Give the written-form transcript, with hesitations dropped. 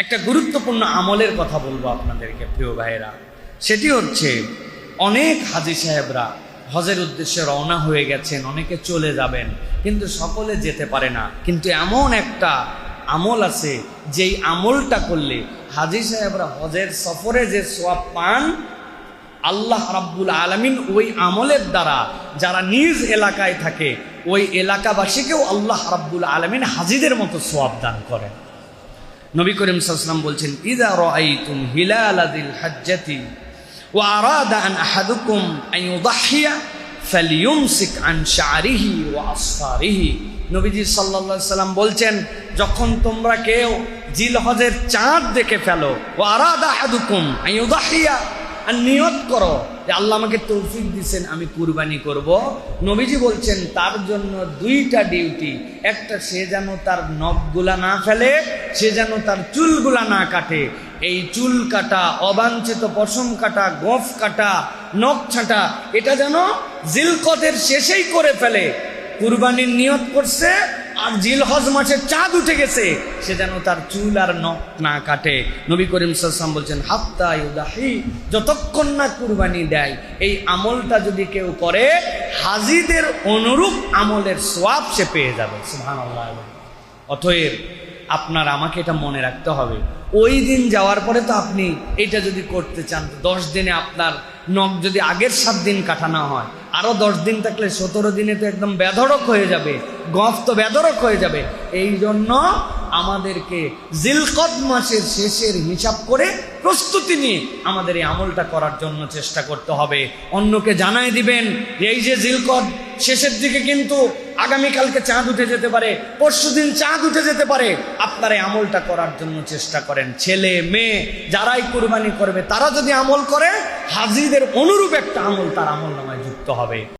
একটা গুরুত্বপূর্ণ আমলের কথা বলবো আপনাদেরকে প্রিয় ভাইয়েরা। সেটি হচ্ছে, অনেক হাজী সাহেবরা হজের উদ্দেশ্যে রওনা হয়ে গেছেন, অনেকে চলে যাবেন, কিন্তু সকলে যেতে পারে না। কিন্তু এমন একটা আমল আছে যেই আমলটা করলে হাজী সাহেবরা হজের সফরে যে সওয়াব পান, আল্লাহ রাব্বুল আলামিন ওই আমলের দ্বারা যারা নিজ এলাকায় থাকে ওই এলাকাবাসীকেও আল্লাহ রাব্বুল আলামিন হাজীদের মতো সওয়াব দান করেন। নবী করিম সাল্লাল্লাহু আলাইহি ওয়াসাল্লাম বলছেন, ইযা রাআইতুম হিলাল যিল হজ্জাতি ওয়া আরাদা আন আহাদুকুম আন ইউদাহহিয়া ফালইউমসিক আন শা'রিহি ওয়া আসফারিহি। নবীজি সাল্লাল্লাহু আলাইহি ওয়াসাল্লাম বলছেন, যখন তোমরা কেউ জিলহজের চাঁদ দেখে ফেলো, ওয়া আরাদা আহাদুকুম আন ইউদাহহিয়া, আর নিয়ত করো যে আল্লাহ আমাকে তৌফিক দিচ্ছেন আমি কুরবানি করব, নবীজি বলছেন তার জন্য দুইটা ডিউটি। একটা, সে যেন তার নখগুলা না ফেলে, সে যেন তার চুলগুলা না কাটে। এই চুল কাটা, অবাঞ্ছিত পশম কাটা, গোঁফ কাটা, নখ ছাঁটা, এটা যেন জিলকদের শেষেই করে ফেলে। কুরবানির নিয়ত করছে আর জিলহজ মাসের চাঁদ উঠে গেছে, সে যেন তার চুল আর নখ না কাটে। নবী করিম সাল্লাল্লাহু আলাইহি ওয়াসাল্লাম বলছেন, হাত্তা ইউদাহি, যতক্ষণ না কুরবানি দেয়। এই আমলটা যদি কেউ করে, হাজীদের অনুরূপ আমলের সওয়াব সে পেয়ে যাবে। সুবহানাল্লাহ। অতএব আপনার আমাকে এটা মনে রাখতে হবে, ওই দিন যাওয়ার পরে তো আপনি এটা যদি করতে চান, 10 দিনে আপনার নখ যদি আগের 7 দিন কাটানো হয়, আরো 10 দিন থাকলে 17 দিনে তো একদম বেধড়ক হয়ে যাবে, গফ তো বেধড়ক হয়ে যাবে। এই জন্য আমাদেরকে জিলকদ মাসের শেষের হিসাব করে প্রস্তুতি নিয়ে আমাদের এই আমলটা করার জন্য চেষ্টা করতে হবে। অন্যকে জানাই দিবেন এই যে জিলকদ শেষের দিকে কিন্তু আগামীকালকে চাঁদ উঠে যেতে পারে, পরশুদিন চাঁদ উঠে যেতে পারে। আপনারা এই আমলটা করার জন্য চেষ্টা করেন। ছেলে মেয়ে যারাই কুরবানি করবে তারা যদি আমল করে, হাজীদের অনুরূপ একটা আমল তার আমল নামায় যুক্ত হবে।